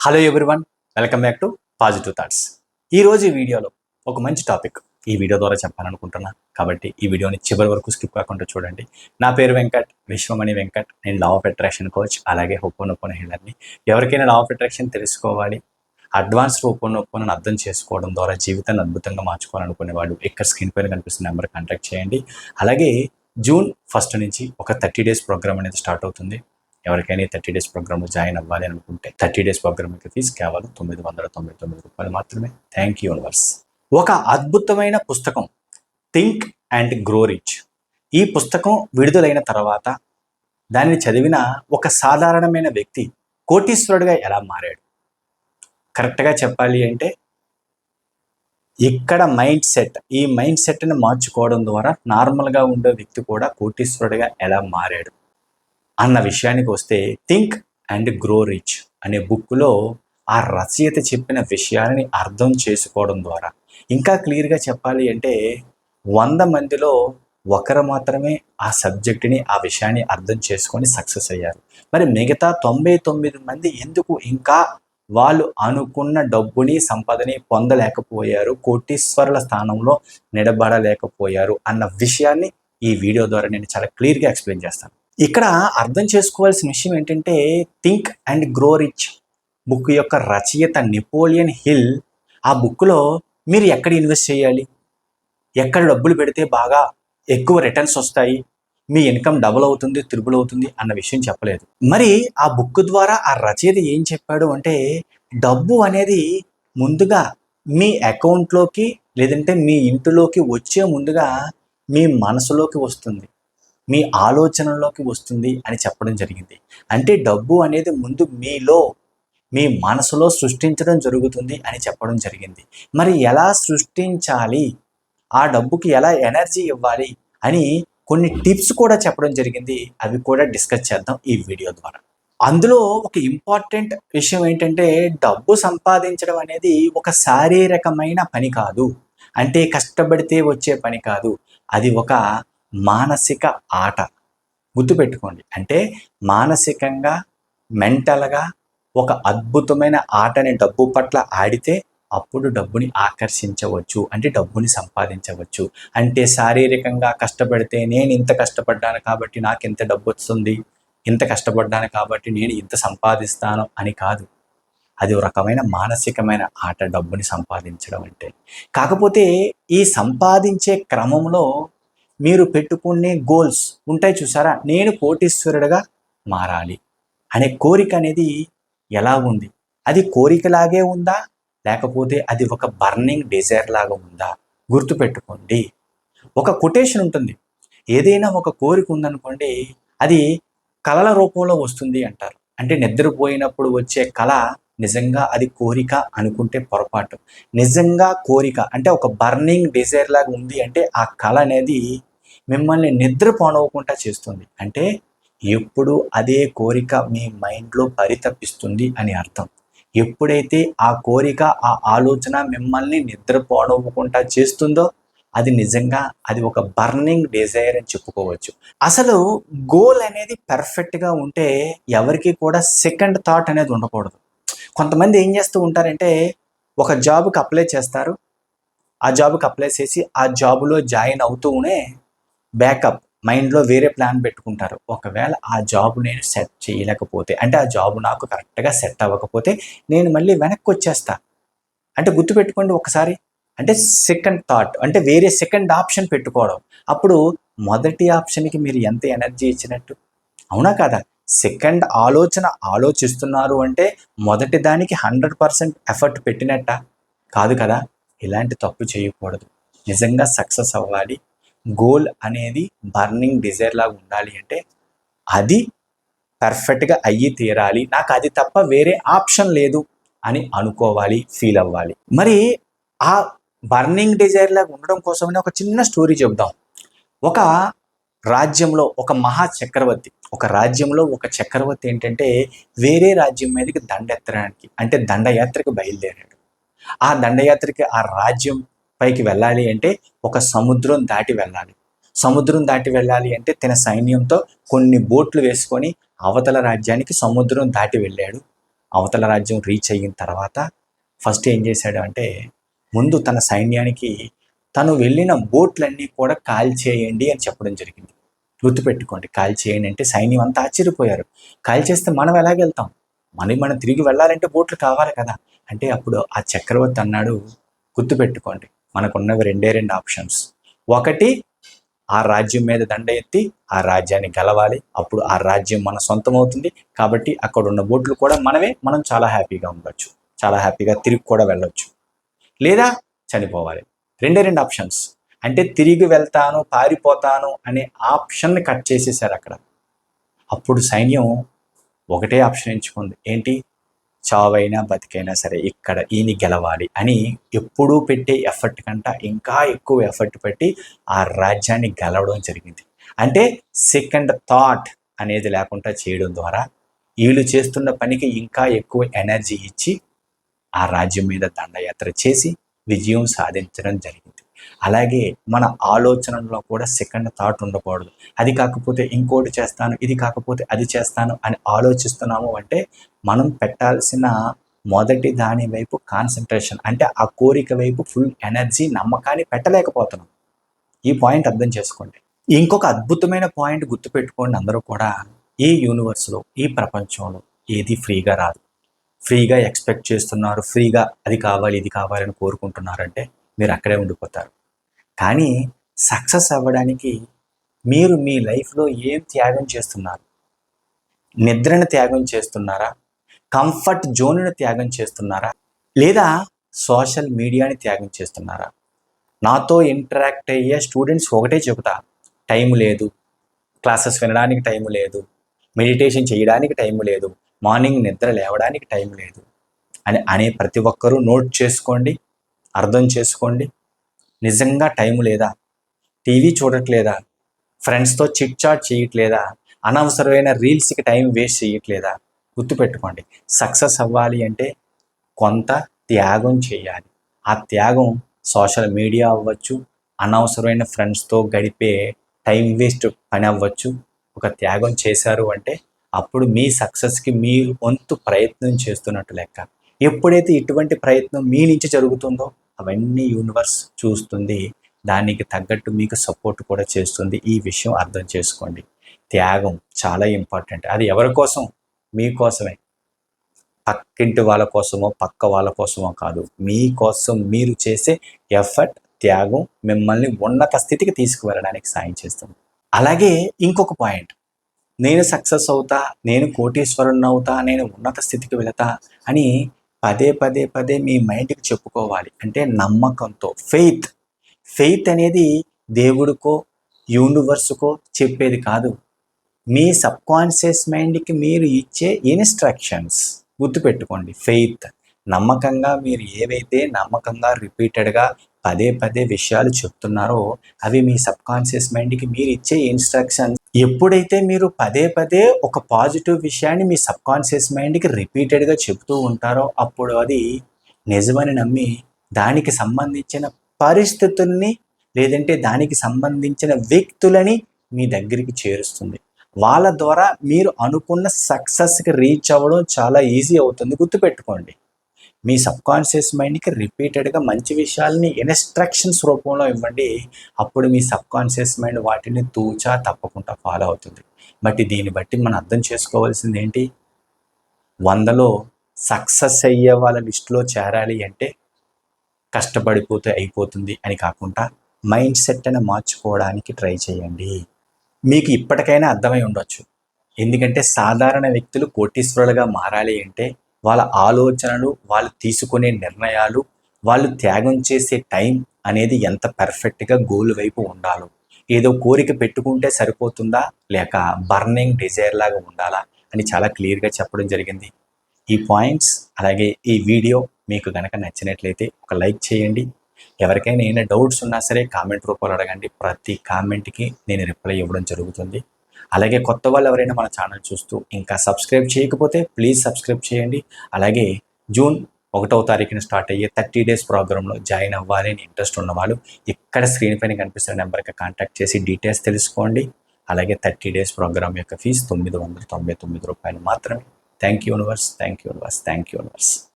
Hello everyone, welcome back to positive thoughts. ఈరోజు ఈ వీడియోలో ఒక మంచి టాపిక్ ఈ వీడియో ద్వారా చెప్పాలనుకుంటున్నా కాబట్టి ఈ వీడియోని చివరి వరకు స్కిప్ కాకుండా చూడండి. నా పేరు వెంకట్, విశ్వమణి వెంకట్. నేను లా ఆఫ్ అట్రాక్షన్ కోచ్, అలాగే హోపోనోపోనో హీలర్ని. ఎవరికైనా లా ఆఫ్ అట్రాక్షన్ తెలుసుకోవాలి, అడ్వాన్స్డ్ హోపోనోపోనోని అర్థం చేసుకోవడం ద్వారా జీవితాన్ని అద్భుతంగా మార్చుకోవాలనుకునే వాళ్ళు ఇక్కడ స్క్రీన్ పైన కనిపిస్తున్న నెంబర్ కాంటాక్ట్ చేయండి. అలాగే జూన్ 1 నుంచి ఒక 30 డేస్ ప్రోగ్రామ్ అనేది స్టార్ట్ అవుతుంది. ఎవరికైనా 30 డేస్ ప్రోగ్రామ్ జాయిన్ అవ్వాలి అనుకుంటే 30 డేస్ ప్రోగ్రామ్ యొక్క ఫీజు కేవలం ₹999 మాత్రమే. Thank you universe. ఒక అద్భుతమైన పుస్తకం థింక్ అండ్ గ్రో రిచ్. ఈ పుస్తకం విడుదలైన తర్వాత దాన్ని చదివిన ఒక సాధారణమైన వ్యక్తి కోటీశ్వరుడిగా ఎలా మారాడు? కరెక్ట్గా చెప్పాలి అంటే ఇక్కడ ఈ మైండ్ సెట్ని మార్చుకోవడం ద్వారా నార్మల్గా ఉండే వ్యక్తి కూడా కోటీశ్వరుడిగా ఎలా మారాడు అన్న విషయానికి వస్తే, థింక్ అండ్ గ్రో రిచ్ అనే బుక్లో ఆ రచయిత చెప్పిన విషయాలని అర్థం చేసుకోవడం ద్వారా, ఇంకా క్లియర్గా చెప్పాలి అంటే 100 మందిలో ఒకరు మాత్రమే ఆ సబ్జెక్టుని, ఆ విషయాన్ని అర్థం చేసుకొని సక్సెస్ అయ్యారు. మరి మిగతా 99 మంది ఎందుకు ఇంకా వాళ్ళు అనుకున్న డబ్బుని, సంపదని పొందలేకపోయారు, కోటీశ్వరుల స్థానంలో నిలబడలేకపోయారు అన్న విషయాన్ని ఈ వీడియో ద్వారా నేను చాలా క్లియర్గా ఎక్స్ప్లెయిన్ చేస్తాను. ఇక్కడ అర్థం చేసుకోవాల్సిన విషయం ఏంటంటే, think and grow rich book యొక్క రచయిత నెపోలియన్ హిల్ ఆ బుక్లో మీరు ఎక్కడ ఇన్వెస్ట్ చేయాలి, ఎక్కడ డబ్బులు పెడితే బాగా ఎక్కువ రిటర్న్స్ వస్తాయి, మీ ఇన్కమ్ డబుల్ అవుతుంది, త్రిబుల్ అవుతుంది అన్న విషయం చెప్పలేదు. మరి ఆ బుక్ ద్వారా ఆ రచయిత ఏం చెప్పాడు అంటే, డబ్బు అనేది ముందుగా మీ అకౌంట్లోకి లేదంటే మీ ఇంటిలోకి వచ్చే ముందుగా మీ మనసులోకి వస్తుంది, మీ ఆలోచనలోకి వస్తుంది అని చెప్పడం జరిగింది. అంటే డబ్బు అనేది ముందు మీలో, మీ మనసులో సృష్టించడం జరుగుతుంది అని చెప్పడం జరిగింది. మరి ఎలా సృష్టించాలి, ఆ డబ్బుకి ఎలా ఎనర్జీ ఇవ్వాలి అని కొన్ని టిప్స్ కూడా చెప్పడం జరిగింది. అవి కూడా డిస్కస్ చేద్దాం ఈ వీడియో ద్వారా. అందులో ఒక ఇంపార్టెంట్ విషయం ఏంటంటే, డబ్బు సంపాదించడం అనేది ఒక శారీరకమైన పని కాదు, అంటే కష్టపడితే వచ్చే పని కాదు, అది ఒక మానసిక ఆట. గుర్తుపెట్టుకోండి, అంటే మానసికంగా, మెంటల్గా ఒక అద్భుతమైన ఆటని డబ్బు పట్ల ఆడితే అప్పుడు డబ్బుని ఆకర్షించవచ్చు, అంటే డబ్బుని సంపాదించవచ్చు. అంటే శారీరకంగా కష్టపడితే నేను ఇంత కష్టపడ్డాను కాబట్టి నాకు ఇంత డబ్బు వస్తుంది, ఇంత కష్టపడ్డాను కాబట్టి నేను ఇంత సంపాదిస్తాను అని కాదు. అది ఒక రకమైన మానసికమైన ఆట డబ్బుని సంపాదించడం అంటే. కాకపోతే ఈ సంపాదించే క్రమంలో మీరు పెట్టుకునే గోల్స్ ఉంటాయి చూసారా, నేను కోటీశ్వరుడిగా మారాలి అనే కోరిక అనేది ఎలా ఉంది? అది కోరికలాగే ఉందా, లేకపోతే అది ఒక బర్నింగ్ డిజైర్ లాగా ఉందా? గుర్తుపెట్టుకోండి. ఒక కొటేషన్ ఉంటుంది, ఏదైనా ఒక కోరిక ఉందనుకోండి, అది కళల రూపంలో వస్తుంది అంటారు. అంటే నిద్రపోయినప్పుడు వచ్చే కళ నిజంగా అది కోరిక అనుకుంటే పొరపాటు. నిజంగా కోరిక అంటే ఒక బర్నింగ్ డిజైర్ లాగా ఉంది అంటే ఆ కళ అనేది మిమ్మల్ని నిద్రపోనవకుండా చేస్తుంది. అంటే ఎప్పుడు అదే కోరిక మీ మైండ్లో పరితపిస్తుంది అని అర్థం. ఎప్పుడైతే ఆ కోరిక, ఆ ఆలోచన మిమ్మల్ని నిద్రపోనవ్వకుండా చేస్తుందో అది నిజంగా అది ఒక బర్నింగ్ డిజైర్ అని చెప్పుకోవచ్చు. అసలు గోల్ అనేది పర్ఫెక్ట్గా ఉంటే ఎవరికి కూడా సెకండ్ థాట్ అనేది ఉండకూడదు. కొంతమంది ఏం చేస్తూ ఉంటారంటే, ఒక జాబ్కి అప్లై చేస్తారు, ఆ జాబ్కి అప్లై చేసి ఆ జాబ్లో జాయిన్ అవుతూనే బ్యాకప్ మైండ్లో వేరే ప్లాన్ పెట్టుకుంటారు. ఒకవేళ ఆ జాబ్ నేను సెట్ చేయలేకపోతే, అంటే ఆ జాబ్ నాకు కరెక్ట్గా సెట్ అవ్వకపోతే నేను మళ్ళీ వెనక్కి వచ్చేస్తా. అంటే గుర్తుపెట్టుకోండి ఒకసారి, అంటే సెకండ్ థాట్ అంటే వేరే సెకండ్ ఆప్షన్ పెట్టుకోవడం. అప్పుడు మొదటి ఆప్షన్కి మీరు ఎంత ఎనర్జీ ఇచ్చినట్టు, అవునా కదా? సెకండ్ ఆలోచన ఆలోచిస్తున్నారు అంటే మొదటి దానికి 100% ఎఫర్ట్ పెట్టినట్ట కాదు కదా. ఇలాంటి తప్పు చేయకూడదు. నిజంగా సక్సెస్ అవ్వాలి, గోల్ అనేది బర్నింగ్ డిజైర్ లాగా ఉండాలి అంటే అది పర్ఫెక్ట్గా అయ్యి తీరాలి, నాకు అది తప్ప వేరే ఆప్షన్ లేదు అని అనుకోవాలి, ఫీల్ అవ్వాలి. మరి ఆ బర్నింగ్ డిజైర్ లాగా ఉండడం కోసమని ఒక చిన్న స్టోరీ చెప్దాం. ఒక రాజ్యంలో ఒక మహా చక్రవర్తి, ఒక రాజ్యంలో ఒక చక్రవర్తి ఏంటంటే వేరే రాజ్యం మీదకి దండెత్తడానికి, అంటే దండయాత్రకు బయలుదేరాడు. ఆ దండయాత్రకి ఆ రాజ్యం పైకి వెళ్ళాలి అంటే ఒక సముద్రం దాటి వెళ్ళాలి. సముద్రం దాటి వెళ్ళాలి అంటే తన సైన్యంతో కొన్ని బోట్లు వేసుకొని అవతల రాజ్యానికి సముద్రం దాటి వెళ్ళాడు. అవతల రాజ్యం రీచ్ అయిన తర్వాత ఫస్ట్ ఏం చేశాడు అంటే ముందు తన సైన్యానికి తను వెళ్ళిన బోట్లన్నీ కూడా కాల్చేయండి అని చెప్పడం జరిగింది. గుర్తుపెట్టుకోండి, కాల్చేయండి అంటే సైన్యం అంతా ఆశ్చర్యపోయారు. కాల్చేస్తే మనం ఎలాగెళ్తాం, మనం తిరిగి వెళ్ళాలంటే బోట్లు కావాలి కదా. అంటే అప్పుడు ఆ చక్రవర్తి అన్నాడు, గుర్తుపెట్టుకోండి మనకున్నవి రెండు ఆప్షన్స్. ఒకటి, ఆ రాజ్యం మీద దండ ఎత్తి ఆ రాజ్యాన్ని గెలవాలి, అప్పుడు ఆ రాజ్యం మన సొంతం అవుతుంది. కాబట్టి అక్కడ ఉన్న బోట్లు కూడా మనమే, మనం చాలా హ్యాపీగా ఉండొచ్చు, చాలా హ్యాపీగా తిరిగి కూడా వెళ్ళొచ్చు. లేదా చనిపోవాలి. రెండు ఆప్షన్స్. అంటే తిరిగి వెళ్తాను, పారిపోతాను అనే ఆప్షన్ని కట్ చేసేసారు అక్కడ. అప్పుడు సైన్యం ఒకటే ఆప్షన్ ఎంచుకుంది, ఏంటి, చావైనా బతికైనా సరే ఇక్కడ ఈయన గెలవాలి అని ఎప్పుడూ పెట్టే ఎఫర్ట్ కంటే ఇంకా ఎక్కువ ఎఫర్ట్ పెట్టి ఆ రాజ్యాన్ని గెలవడం జరిగింది. అంటే సెకండ్ థాట్ అనేది లేకుండా చేయడం ద్వారా వీళ్ళు చేస్తున్న పనికి ఇంకా ఎక్కువ ఎనర్జీ ఇచ్చి ఆ రాజ్యం మీద దండయాత్ర చేసి విజయం సాధించడం జరిగింది. అలాగే మన ఆలోచనలో కూడా సెకండ్ థాట్ ఉండకూడదు. అది కాకపోతే ఇంకోటి చేస్తాను, ఇది కాకపోతే అది చేస్తాను అని ఆలోచిస్తున్నాము అంటే మనం పెట్టాల్సిన మొదటి దాని వైపు కాన్సన్ట్రేషన్, అంటే ఆ కోరిక వైపు ఫుల్ ఎనర్జీ, నమ్మకాన్ని పెట్టలేకపోతున్నాం. ఈ పాయింట్ అర్థం చేసుకోండి. ఇంకొక అద్భుతమైన పాయింట్ గుర్తుపెట్టుకోండి అందరూ కూడా, ఈ యూనివర్స్లో, ఈ ప్రపంచంలో ఏది ఫ్రీగా రాదు. ఫ్రీగా ఎక్స్పెక్ట్ చేస్తున్నారు, ఫ్రీగా అది కావాలి ఇది కావాలని కోరుకుంటున్నారంటే మీరు అక్కడే ఉండిపోతారు. కానీ సక్సెస్ అవ్వడానికి మీరు మీ లైఫ్లో ఏం త్యాగం చేస్తున్నారు? నిద్రను త్యాగం చేస్తున్నారా? కంఫర్ట్ జోన్ను త్యాగం చేస్తున్నారా? లేదా సోషల్ మీడియాని త్యాగం చేస్తున్నారా? నాతో ఇంటరాక్ట్ అయ్యే స్టూడెంట్స్ ఒకటే చెబుతా, టైం లేదు, క్లాసెస్ వినడానికి టైం లేదు, మెడిటేషన్ చేయడానికి టైం లేదు, మార్నింగ్ నిద్ర లేవడానికి టైం లేదు అనే ప్రతి ఒక్కరూ నోట్ చేసుకోండి, అర్థం చేసుకోండి. నిజంగా టైం లేదా? టీవీ చూడట్లేదా? ఫ్రెండ్స్తో చిట్ చాట్ చేయట్లేదా? అనవసరమైన రీల్స్కి టైం వేస్ట్ చేయట్లేదా? గుర్తుపెట్టుకోండి, సక్సెస్ అవ్వాలి అంటే కొంత త్యాగం చేయాలి. ఆ త్యాగం సోషల్ మీడియా అవ్వచ్చు, అనవసరమైన ఫ్రెండ్స్తో గడిపే టైం వేస్ట్ పని అవ్వచ్చు. ఒక త్యాగం చేశారు అంటే అప్పుడు మీ సక్సెస్కి మీరు వంతు ప్రయత్నం చేస్తున్నట్టు లెక్క. ఎప్పుడైతే ఇటువంటి ప్రయత్నం మీ నుంచి జరుగుతుందో అవన్నీ యూనివర్స్ చూస్తుంది, దానికి తగ్గట్టు మీకు సపోర్ట్ కూడా చేస్తుంది. ఈ విషయం అర్థం చేసుకోండి. త్యాగం చాలా ఇంపార్టెంట్. అది ఎవరి కోసం? మీకోసమే. పక్కింటి వాళ్ళ కోసమో పక్క వాళ్ళ కోసమో కాదు, మీకోసం మీరు చేసే ఎఫర్ట్, త్యాగం మిమ్మల్ని ఉన్నత స్థితికి తీసుకువెళ్ళడానికి సాయం చేస్తుంది. అలాగే ఇంకొక పాయింట్, నేను సక్సెస్ అవుతా, నేను కోటీశ్వరుని అవుతా, నేను ఉన్నత స్థితికి వెళతా అని పదే పదే పదే మీ మైండ్కి చెప్పుకోవాలి. అంటే నమ్మకంతో, ఫెయిత్ అనేది దేవుడికో యూనివర్స్కో చెప్పేది కాదు, మీ సబ్కాన్షియస్ మైండ్కి మీరు ఇచ్చే ఇన్స్ట్రక్షన్స్. గుర్తుపెట్టుకోండి, ఫెయిత్, నమ్మకంగా మీరు ఏవైతే నమ్మకంగా రిపీటెడ్గా పదే పదే విషయాలు చెప్తున్నారో అవి మీ సబ్కాన్షియస్ మైండ్కి మీరు ఇచ్చే ఇన్స్ట్రక్షన్స్. ఎప్పుడైతే మీరు పదే పదే ఒక పాజిటివ్ విషయాన్ని మీ సబ్కాన్షియస్ మైండ్కి రిపీటెడ్గా చెప్తూ ఉంటారో అప్పుడు అది నిజమని నమ్మి దానికి సంబంధించిన పరిస్థితుల్ని లేదంటే దానికి సంబంధించిన వ్యక్తులని మీ దగ్గరికి చేరుస్తుంది. వాళ్ళ ద్వారా మీరు అనుకున్న సక్సెస్కి రీచ్ అవ్వడం చాలా ఈజీ అవుతుంది. గుర్తుపెట్టుకోండి, మీ సబ్కాన్షియస్ మైండ్కి రిపీటెడ్గా మంచి విషయాల్ని ఇన్స్ట్రక్షన్స్ రూపంలో ఇవ్వండి. అప్పుడు మీ సబ్కాన్షియస్ మైండ్ వాటిని తూచా తప్పకుండా ఫాలో అవుతుంది. బట్ దీన్ని బట్టి మనం అర్థం చేసుకోవాల్సింది ఏంటి, 100లో సక్సెస్ అయ్యే వాళ్ళ లిస్టులో చేరాలి అంటే కష్టపడిపోతే అయిపోతుంది అని కాకుండా మైండ్ సెట్ అని మార్చుకోవడానికి ట్రై చేయండి. మీకు ఇప్పటికైనా అర్థమై ఉండొచ్చు, ఎందుకంటే సాధారణ వ్యక్తులు కోటీశ్వరులుగా మారాలి అంటే వాళ్ళ ఆలోచనలు, వాళ్ళు తీసుకునే నిర్ణయాలు, వాళ్ళు త్యాగం చేసే టైం అనేది ఎంత పర్ఫెక్ట్గా గోల్ వైపు ఉండాలో. ఏదో కోరిక పెట్టుకుంటే సరిపోతుందా, లేక బర్నింగ్ డిజైర్ లాగా ఉండాలా అని చాలా క్లియర్గా చెప్పడం జరిగింది. ఈ పాయింట్స్ అలాగే ఈ వీడియో మీకు కనుక నచ్చినట్లయితే ఒక లైక్ చేయండి. ఎవరికైనా ఏమైనా డౌట్స్ ఉన్నా సరే కామెంట్ రూపంలో అడగండి, ప్రతి కామెంట్కి నేను రిప్లై ఇవ్వడం జరుగుతుంది. అలాగే కొత్త వాళ్ళు ఎవరైనా మన ఛానల్ చూస్తూ ఇంకా సబ్స్క్రైబ్ చేయకపోతే ప్లీజ్ సబ్స్క్రైబ్ చేయండి. అలాగే జూన్ 1వ తారీఖున స్టార్ట్ అయ్యే 30 days ప్రోగ్రాంలో జాయిన్ అవ్వాలి అని ఇంట్రెస్ట్ ఉన్నవాళ్ళు ఇక్కడ స్క్రీన్ పైన కనిపిస్తున్న నెంబర్కి కాంటాక్ట్ చేసి డీటెయిల్స్ తెలుసుకోండి. అలాగే 30 days ప్రోగ్రామ్ యొక్క ఫీజు 999 రూపాయలు మాత్రమే. Thank you universe, thank you universe, thank you universe.